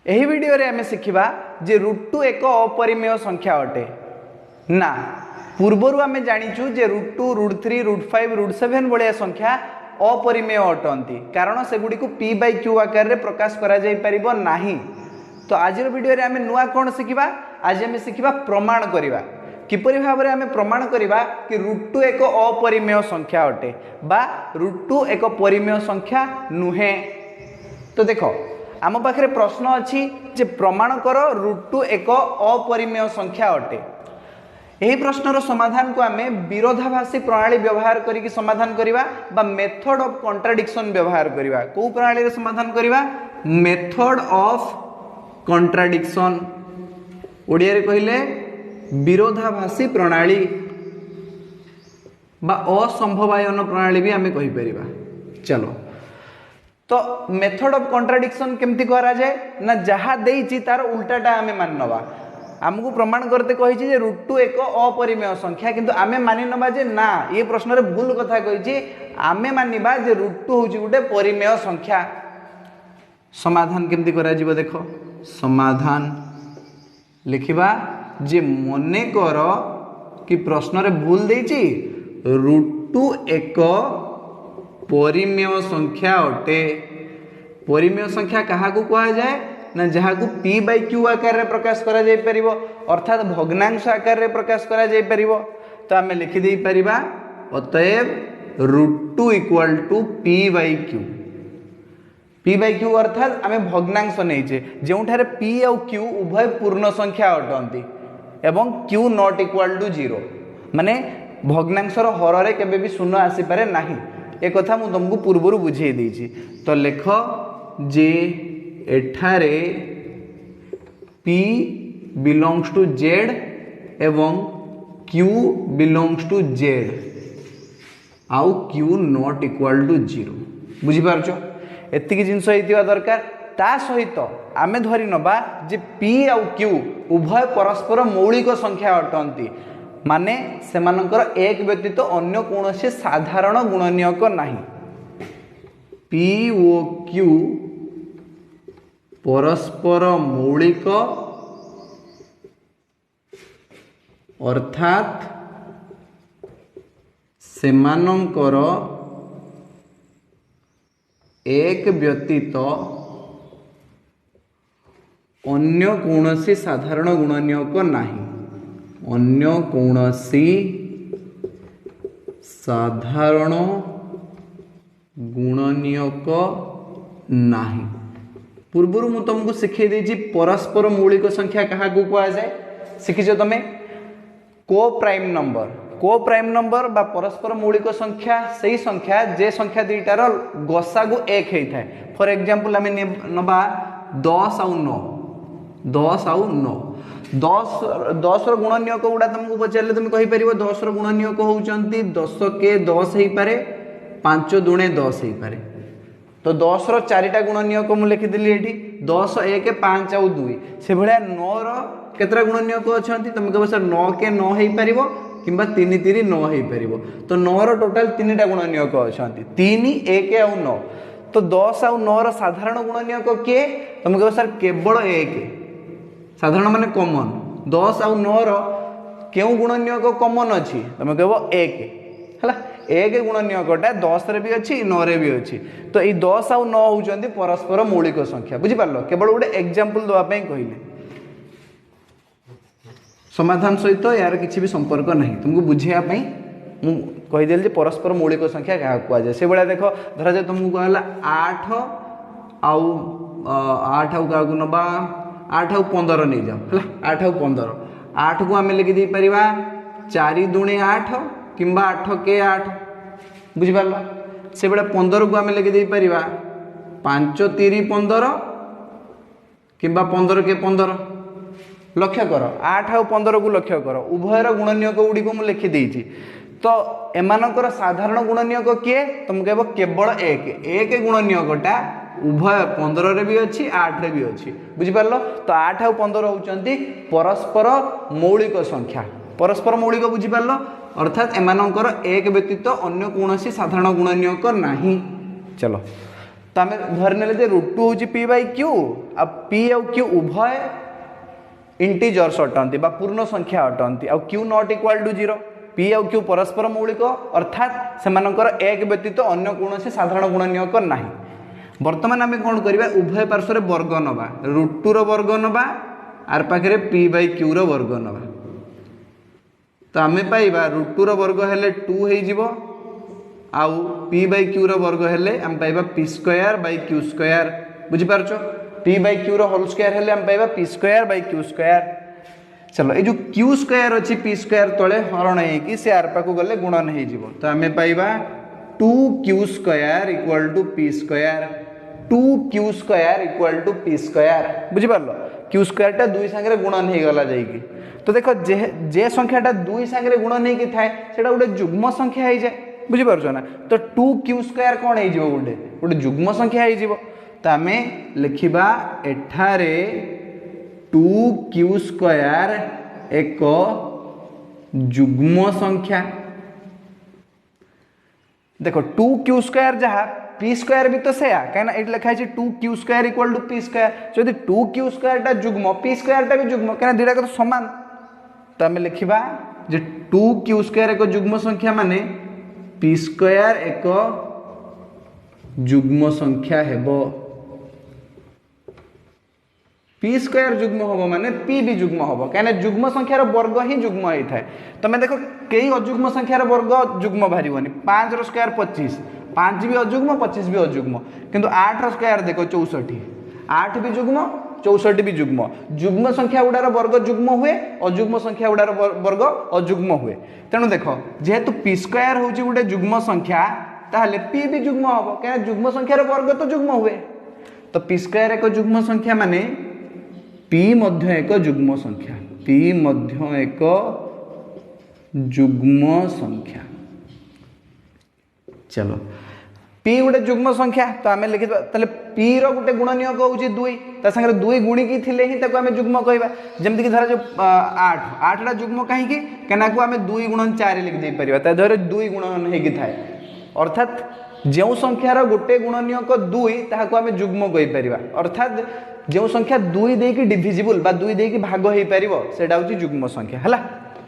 यही वीडियो रे आमे शिखिबा जे √2 एक अपरिमेय संख्या अटे ना। पूर्वरु आमे जानिचु जे √2 √3 √5 √7 भलिया संख्या अपरिमेय अटंती कारण सेगुडी को p/q आकार रे प्रकाश करा जाई परिबो नाही। तो आज वीडियो रे आमे नुआ कोन शिखिबा आज आमे शिखिबा प्रमाण करिबा किपरि भाबरे आमे प्रमाण करिबा कि √2 एक अपरिमेय संख्या अटे बा √2 एक परिमेय संख्या नुहे। तो देखो आम पाखे प्रश्न अच्छी जे प्रमाण कर √2 एक अपरिमेय संख्या अटे। यही प्रश्नर समाधान को आमे विरोधाभासी प्रणाली व्यवहार करिकी समाधान करिबा बा मेथड ऑफ कॉन्ट्राडिक्शन व्यवहार करिबा। को प्रणाली रे समाधान करिबा मेथड ऑफ कॉन्ट्राडिक्शन ओडिया रे कहिले विरोधाभासी प्रणाली बा असंभवायन प्रणाली भी आमे कहि परिबा। चलो तो मेथड ऑफ कॉन्ट्राडिक्शन केमती करा जाए ना जहाँ देइछि तार उल्टाटा आमे मान नवा। आमको प्रमाण करते कहिछि जे √2 एक अपरिमेय संख्या किंतु आमे मानि नबा जे ना ये प्रश्न रे भूल कथा कहिछि आमे मानिबा जे √2 होछि गुटे परिमेय संख्या। समाधान केमती करा जिवो देखो समाधान लिखिबा जे मने कर कि प्रश्न रे भूल देइछि √2 एक परिमेय संख्या अटे। परिमेय संख्या कहा को कहा जाए ना जहाँ को p/q आकार रे प्रकाश करा जाय परिबो अर्थात भग्नांश आकार रे प्रकाश करा जाय परिबो। तो आमे लिखि देई परिबा अतएव √2 इक्वल टू p/q। p/q अर्थात आमे भग्नांश नैचे जोठारे p और q उभय पूर्ण संख्या अटंती एवं q नॉट इक्वल टू 0 माने भग्नांशर हर रे केबे भी शून्य आसी पारे नाही। एक कथा मु तुमको पूर्व बुझे देछि। तो लेख जे एठारे p बिलोंग्स टू z एवं q बिलोंग्स टू z आउ q नॉट इक्वल टू 0 बुझी पारछो। एतिकी जिंस हेतिवा दरकार ता सहित आमे धरि नबा जे p आउ q उभय परस्पर मौलिक संख्या अटंती माने सेमानकर एक व्यतीत अन्य कोनोसी साधारण गुणनीयक नाही। p ओ q परस्पर मौलिक अर्थात सेमानकर एक व्यतीत अन्य कोनोसी साधारण गुणनीयक नाही। अन्य कोनोसी साधारण गुणनीयक नाही। पूर्वरु मु तुमको सिखे देछि परस्पर मौलिक संख्या कहा को कहा जाए सिखिछ तमे को प्राइम नंबर। को प्राइम नंबर बा परस्पर मौलिक संख्या सही संख्या जे संख्या दुईटार गसागु एक हेई थाए। फॉर एग्जांपल आमे नबा 10 और 9 10 और 9 10 रो गुणनीयक गुडा तुमको पचारले तुम कहि परिबो 10 रो गुणनीयक होउचंती 10 के 10 हेई पारे 5 दुणे 10 हेई पारे। तो 10 रो चारिटा गुणनीयक मु लिखि दिली एठी 10 1 5 और 2 से भलिया 9 रो केतरा गुणनीयक अछंती तुम कहबो सर 9 के 9 हेई परिबो किंबा 3 3 9 हेई परिबो। तो 9 रो टोटल 3टा गुणनीयक अछंती 3 1 और 9। तो 10 और 9 रो साधारण गुणनीयक के तुम कहबो सर केवल 1 साधारण माने कॉमन 10 और 9 रो केउ गुणनीयक कॉमन अछि तुम कहबो 1 हला 1 गुणनीयकटा 10 रे भी अछि 9 रे भी अछि। तो ई 10 और 9 होउचंती परस्पर मौलिक संख्या बुझि पारलो। केवल गोटे एग्जांपल दवा पई कहिले समाधान सहित यार किसी भी संपर्क नहीं तुमको बुझिया पई मु कहि देल जे परस्पर मौलिक संख्या क्या कुआ जाय। से बळा देखो धरा जे तुमको कहला 8 आउ 8 आउ का नबा 8 आउ 15 नहीं जाओ हला 8 आउ 15 8 को आमे लिखि दे परिबा 4 दुणे 8 किंबा 8 के 8 बुझि पारलो। से बळा 15 को आमे लिखि दे परिबा 5 3 15 किंबा 15 के 15। लक्ष्य कर 8 और 15 को लक्ष्य कर उभयर गुणनीयक गुडी को मु लिखि देछि। तो एमानकर साधारण गुणनीयक किए तुम कहबो केवल 1 गुणनीयकटा उभय 15 रे भी अछि 8 रे भी अछि बुझि पारलो। तो 8 और 15 होउचंती परस्पर मौलिक संख्या परस्पर मौलिक बुझी पारलो अर्थात एमानकर एक व्यतीत अन्य कोनोसी साधारण गुणनीयक नाही। चलो तो आम धरने जे √2 हूँ पी बाई क्यू आ पी आउ क्यू उभय इंटीजर्स अटंती बा पूर्ण संख्या अटंती आ q not equal to 0 p आउ क्यू परस्पर मौलिक अर्थात सेमानकर एक व्यतीत अन्य कौन साधारण गुणनीयक ना। बर्तमान आम कौन करवा उभय पार्श्व वर्ग नवा √2 रो वर्ग नवा आर पाखे पी बाई क्यू रो वर्ग नवा तो आम पाइबा √2 रो वर्ग हेले 2 हो आउ पी बाई क्यू रो वर्ग हेले आम पाइबा p square by q square बुझिपारछ पी बाई क्यू रो होल स्क्वायर हेले आम पाइबा p square by q square. चलो ये जो क्यू स्क्वायर अच्छी पी स्क्वायर तले हरण हो से आर पाक गले गुणन हो तो आम पाइबा 2q square equal to P square 2q square equal to P square बुझिपार क्यू स्क्वायरटा दुई सांगे गुणन हो गला जाइए तो देख जे संख्याटा दुई सांगे गुणन हो थाए सेटा गोटे जुग्म संख्या हो जाए बुझिपार ना तो 2q स्क्वायर कौन हो गोटे गोटे जुग्म संख्या हो तो आम लिखा एठारे 2q स्क्वायर एक जुग्म संख्या देखो 2q स्क्वायर जहाँ पी स्क्वायर भी तो सेया कहीं ये लिखाई 2q square equal to P square जदि 2q स्क्वायर जुग्म पी स्क्वायर भी जुग्म कहीं दुटा तो सामान तो आम लिखा 2q स्क्वायर एक जुग्म संख्या माने पी स्क्वायर एक जुग्म संख्या हेबो पी स्क्वायर जुग्म हम माने पी भी जुग्म हम कहीं जुग्म संख्यार वर्ग ही जुग्म होता है तुम देखो कई अजुग्म संख्यार वर्ग जुग्म बाहर 5 रो स्क्वायर 25 5 भी अजुग्म 25 भी अजुग्म किंतु 8 रो स्क्वायर देखो 64 8 भी जुग्म 64 भी जुग्म जुग्म संख्या गुड़ार वर्ग जुग्म हुए अजुग्म संख्या गुड़ार वर्ग अजुग्म हुए तेणु देख जेहेतु पी स्क्वायर हूँ गोटे जुग्म संख्या ताहले पी भी जुग्म हम कहीं जुग्म संख्यार वर्ग तो जुग्म हुए तो पी स्क्वायर एक जुग्म संख्या माने पी मध्य एक जुग्म संख्या पी मध्य एक जुग्म संख्या। चलो पी गोटे जुग्म संख्या तो आम लिखा ताले पी रो गोटे गुणनीयक हूँ 2 ता संगे 2 गुणिकी थिले ही ताको आम जुग्म कहबा जेमति कि धर जो 8 टा जुग्म कहीं केना को आम 2 गुणन 4 लिख दे परिबा ता धर 2 गुणन हेगी थाए अर्थात जो संख्यार गोटे गुणनीयक 2 ताहाको आम जुग्म कहि परिबा अर्थात जो संख्या 2 देकी डिविजिबल बा 2 देकी भाग हो पारिबो सेटा होची जुग्म संख्या हला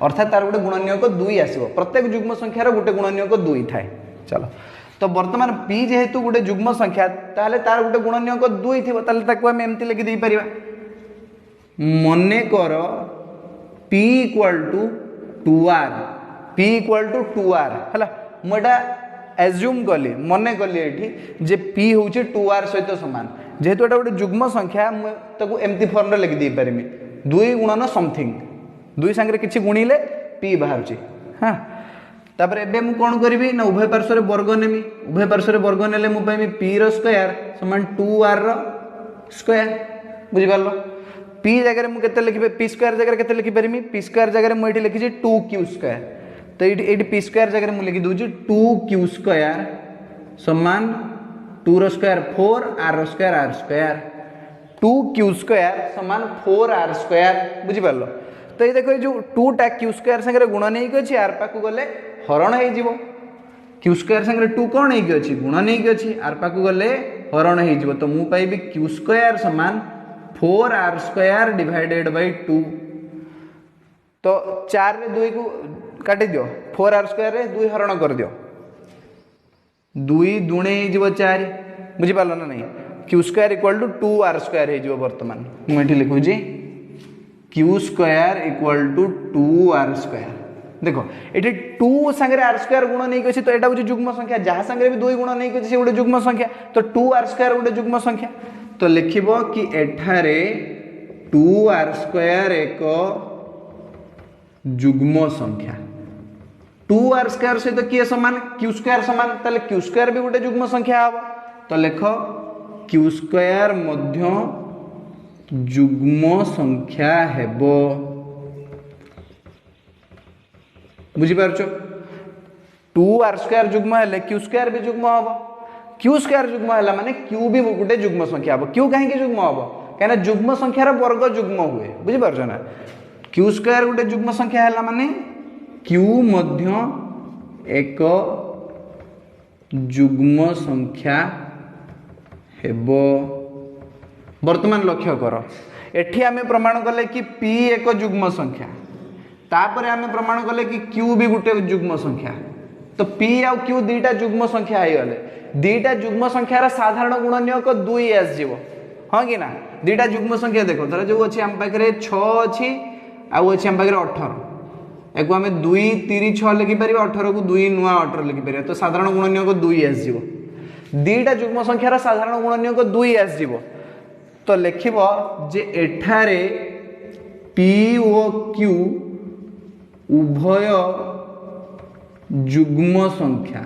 अर्थात तार गोटे गुणनीयक 2 आसीबो प्रत्येक जुग्म संख्यार गोटे गुणनीयक 2 थाए। चलो तो वर्तमान p जेहेतु गोटे जुग्म संख्या ताहले तार गोटे गुणनीयक 2 थिबो ताहले ताको हम एमति लिखि देई परिबा मने कर p equal to 2r p equal to 2r हला मोटा एज्यूम कली मने कली एठी जे p होची 2r सहित समान जेहेतु एटा गोटे जुग्म संख्या मुझे एमती फॉर्म लिखि दे पारिमी 2 गुणन समथिंग 2 सांगे किछि गुणिले p बाहर हाँ तापर एबे मु कोन करिवि ना उभय पार्श्व रे वर्ग नेमी उभय पार्श्व रे वर्ग नेले मु पाइमी p रो स्क्वायर समान 2r रो स्क्वायर बुझि पारलो p जगह मु केते लिखिबे p स्क्वायर जगह केते लिखि पारिमी p स्क्वायर जगह मु एठी लिखिछि 2q स्क्वायर तो एठी p स्क्वायर जगह मु लिखि दोछि 2q स्क्वायर समान 2 रो स्क्वायर 4 r रो square r square 2q square समान 4r स्क्वायर बुझि पारलो तो ये देखो जो 2 टा q स्क्वायर संगे गुण नहीं अछि r पाकु गले हरण हो जीवो q स्क्वायर संगे 2 कोन नहीं कि अछि गुण नहीं कि अछि r पाकु गले हरण हो जीवो तो मु पाइबी q स्क्वायर समान 4r स्क्वायर डिवाइडेड बाय 2 तो 4 रे 2 को काटि दियो 4r स्क्वायर रे 2 हरण कर दियो 2 दुणे जीवो 4 बुझि पालो ना नहीं q square equal to 2r square हे जीवो वर्तमान मु एठी लिखु जी q square equal to 2r square देखो ये 2 संगे r स्क्वायर गुण नहीं कि तो यहाँ हूँ जुग्म संख्या जहाँ संगे भी 2 गुण नहीं कि गोटे जुग्म संख्या तो 2r स्क्वायर गोटे जुग्म संख्या तो लिखिबो कि एठारे 2r स्क्वायर एक जुग्म संख्या 2r स्क्वायर सहित तो किए समान q स्क्वायर समान ताले q स्क्वायर भी गोटे जुग्म संख्या हम तो लिख q स्क्वायर मध्य जुग्म संख्या हेबो बुझी पारछो 2r स्क्वायर जुग्म हेले q स्क्वायर भी जुग्म हम q स्क्वायर जुग्म हैला माने q भी गोटे जुग्म संख्या हम q कहीं जुग्म हम कहीं जुग्म संख्यार वर्ग जुग्म हुए बुझी पारछो ना q स्क्वायर गोटे जुग्म संख्या हैला माने q मध्य एक जुग्म संख्या हेबो। वर्तमान लक्ष्य कर एठी आमे प्रमाण कले कि p एक जुग्म संख्या तापर आमे प्रमाण कले कि q भी गोटे जुग्म संख्या तो p आ q दुईटा जुग्म संख्या हो गले दुईटा जुग्म संख्यार साधारण गुणनीयक 2 आसजिवो हाँ कि ना दुईटा जुग्म संख्या देखो धर जो अच्छी आम पाखे 6 अच्छी आउ अच्छी आम पाखे 18 एक आम 2 3 6 लिखिपर 18 को 2 नुआ 18 लिखिपर तो साधारण गुणनीयक 2 आसजिवो दुईटा जुग्म संख्यार साधारण गुणनीयक 2 आसजिवो तो लिखिब जे एठारे p ओ q उभय जुग्म संख्या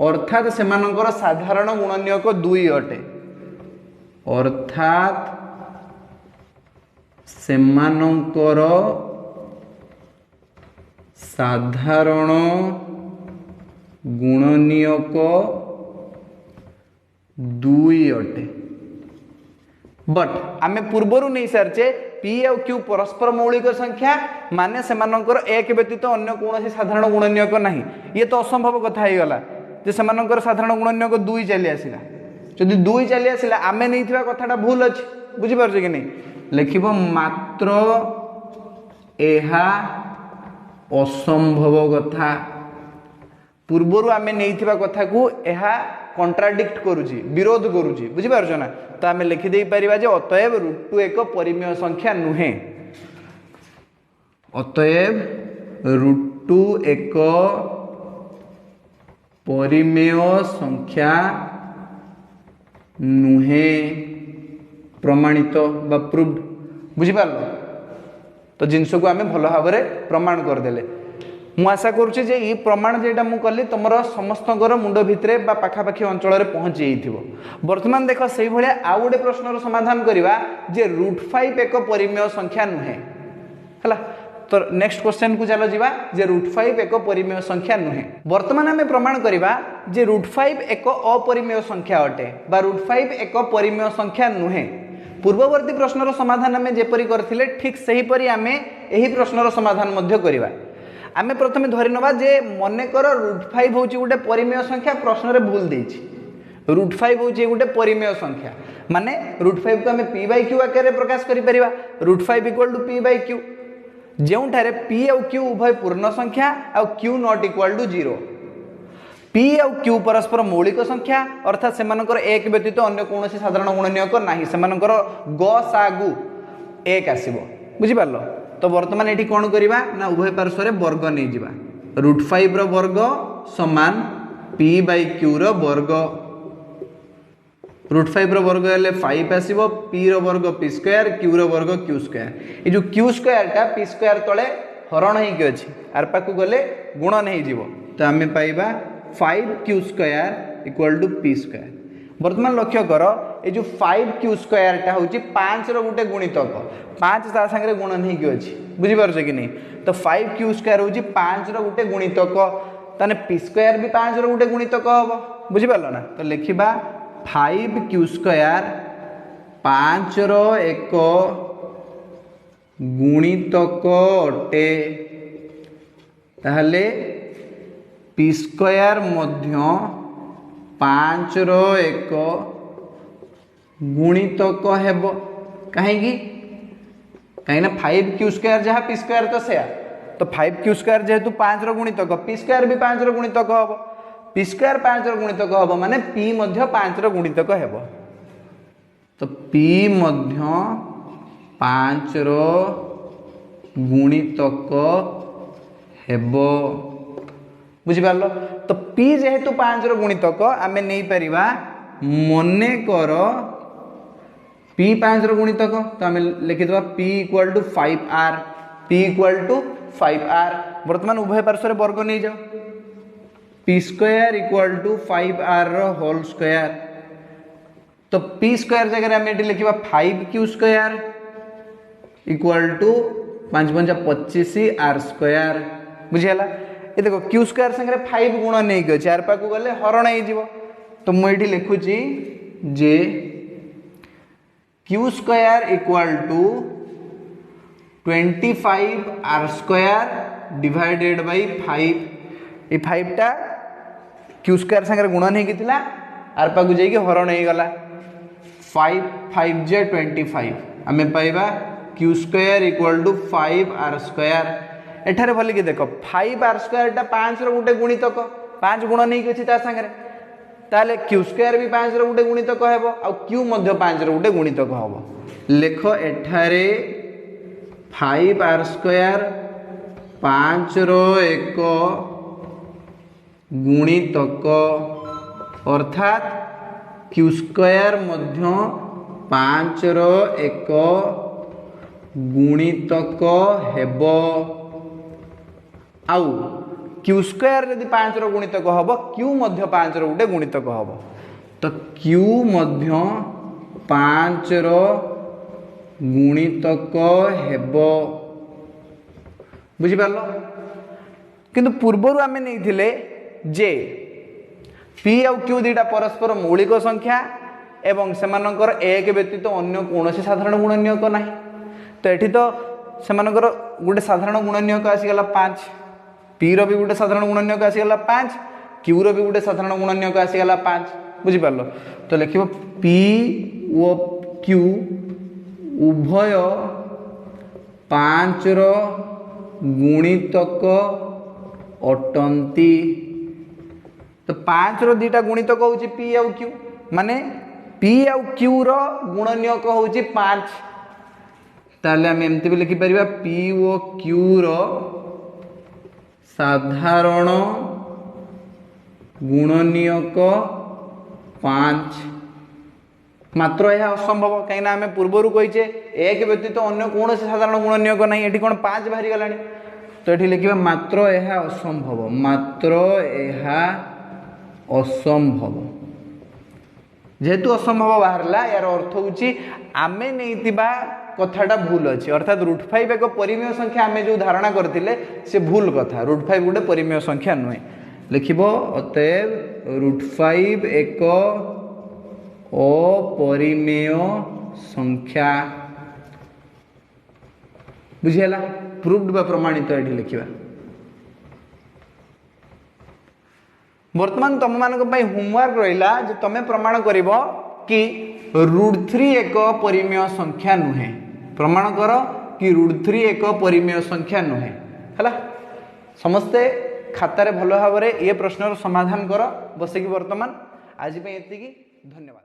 अर्थात सेमानंकर साधारण गुणनीयक 2 अटे अर्थात सेमानंकर साधारण गुणनीयक 2 अटे बट आमे पूर्वरु नहीं सारचे p और q परस्पर मौलिक संख्या माने सेमानंकर एक व्यतीत अन्य कौन साधारण गुणनीयक नहीं ये तो असंभव कथा ही गला जे सेमानंकर साधारण गुणनीयक 2 चली आसिला जदि 2 चली आसिला आमे नैथिबा कथाटा भूल अछि बुझि पारछ कि नहीं लिखिबो मात्र एहा असंभव कथा पूर्वरु आमे नैथिबा कथा को एहा कॉन्ट्राडिक्ट करूची विरोध करूची बुझि पारछ ना तो आमे लिखि देई परिबा जे अतएव √2 एक परिमेय संख्या नुहे अतएव √2 एक परिमेय संख्या नुहे प्रमाणित बा प्रूव्ड बुझि पारलो तो जिनस को आमे भलो भाबरे प्रमाण कर देले मु आशा करुचे जे ई प्रमाण जेटा मु कली तुमर समस्तकर मुंड भितरे बा पाखापाखी अंचल रे पहुँची जाइथिबो वर्तमान देख सेही भलिया आ गोटे प्रश्नर समाधान करिवा जे √5 एक परिमेय संख्या नुहे हला तो नेक्स्ट क्वेश्चन को चलो जीवा जे √5 एक परिमेय संख्या नुहे वर्तमान आमे प्रमाण करिवा जे √5 एक अपरिमेय संख्या अटे बा √5 एक परिमेय संख्या नुहे पूर्ववर्ती प्रश्नर समाधान आमे जेपरि करथिले ठीक सेही परि आमे एही प्रश्नर समाधान मध्य करिवा आमे प्रथमे धरि नबा जे मने कर √5 होची गोटे परिमेय संख्या प्रश्न रे भूल देछि √5 होची गोटे परिमेय संख्या माने √5 को आमे p/q आकार रे प्रकाश करि परिबा √5 = p/q जेउठारे p और q उभय पूर्ण संख्या और q not equal to 0 p और q परस्पर मौलिक संख्या अर्थात सेमानकर एक व्यतीत अन्य कौन साधारण गुणनीयक नाही सेमानकर ग सा गु एक आसीबो बुझि पारलो तो वर्तमान एठी कोन करिबा ना उभय पार्श्व रे वर्ग नै जिबा √5 रो वर्ग समान p/q रो वर्ग √5 रो वर्ग हेले 5 आसीबो p रो वर्ग p² q रो वर्ग q² ए जो q² टा p² तळे हरण हे के अछि आर पाकु गले गुणन हे जिवो तो हमें पाइबा 5q² = p²। वर्तमान लक्ष्य कर ये जो 5q² टा होची 5 रो गुटे गुणितक 5 ता संगे गुणन हे के अछि बुझि पारछ कि नहीं तो 5q² होची 5 रो गुटे गुणितक ताने p² भी 5 रो गुटे गुणितक हबो बुझि पारलो ना तो लिखिबा 5q² 5 रो एक गुणितक अटे ताहले p² मध्य 5 रो एक गुणितक हेबो काहेकि ना 5q² जहा p² तो सेया तो 5q² जेहेतु 5 रो गुणितक p² भी 5 रो गुणितक हबो p² 5 रो गुणितक हबो माने p मध्य 5 रो गुणितक हेबो तो p मध्य 5 रो गुणितक हेबो बुझि पारलो तो p जेहेतु 5 रो गुणितक आमे नै परिबा मने कर p 5 रो गुणितक तो आमे लिखि दबा p = 5r p = 5r वर्तमान उभय पार्श्व रे वर्ग नै जाओ p² = 5r रो होल स्क्वायर तो p² जगह आमे एटी लिखिबा 5q² = 5 × 25 r² बुझियला ये देखो q² संगे 5 गुण नै के चार पाकु गले हरण हे जिवो तो मु एठी लिखुची जे q² = 25 r² डिवाइडेड बाय 5 ये 5 टा q² संगे गुणन हे कितिला आर पाक जाइए हरण हो गला 5 5 जे 25 आम पाइबा q square equal to 5 r square एठारे भलिक देख 5 आर स्क्वायर टा 5 रो गोटे गुणितक 5 गुण नहीं अच्छी सागर ताले क्यू स्क्वायर भी 5 रो गोटे गुणितक हेबो आ क्यू मध्य 5 रो गोटे गुणितक हेबो लेख एठारे 5 आर स्क्वायर 5 रो एक गुणितक अर्थात क्यू स्क्वायर मध्य 5 रो एक गुणितक हेबो आउ क्यू स्क्वायर यदि 5 रो गुणितक हम क्यू मध्य 5 रो गोटे गुणितक हम तो क्यू मध्य 5 रो गुणितक हेबो बुझी पारलो किंतु पूर्वरु आमे नहीं जे पी आउ क्यू दुईटा परस्पर मौलिक संख्या एवं सेमानकर एक व्यतीत अन्य कौन साधारण गुणनीयक ना तो ये तो सेमानकर गोटे साधारण गुणनीयक आसीगला 5 पी रो भी गोटे साधारण गुणनीयक आसीगला 5 क्यू रो भी गोटे साधारण गुणनीयक आसीगला 5 बुझिपार तो लिख पी ओ क्यू उभय 5 रो गुणितक अटंती तो 5 रो दीटा गुणितक होची पी आउ क्यू माने पी आउ क्यू रो गुणनीयक होची 5 ताले हम एमती भी लिखि परिबा पी ओ क्यू रो साधारण गुणनीयक 5 मात्र यह असंभव कहीं आम पूर्वर कहीचे एक व्यतीत अन्य कौन साधारण गुणनीयक ना ये कौन 5 बाहरी गला तो ये लिखा मात्र यह असंभव मात्र यह असंभव जेहेतु असंभव बाहरला यार अर्थ होची आमे नहीं कथाटा भूल अच्छी अर्थात √5 एक परिमेय संख्या आम जो धारणा करते से भूल कथा √5 गोटे परिमेय संख्या नुहे लिखिब अतएव √5 एक अपरिमेय संख्या बुझीगला प्रूव्ड बा प्रमाणित ये लिखा वर्तमान तुम मान होमवर्क रहा जो तुम प्रमाण कर कि √3 एक परिमेय संख्या नुहे प्रमाण कर कि √3 एक परिमेय संख्या नुहे है समस्ते खातार भल भाव ये प्रश्नर समाधान कर बसिक वर्तमान आज एति धन्यवाद।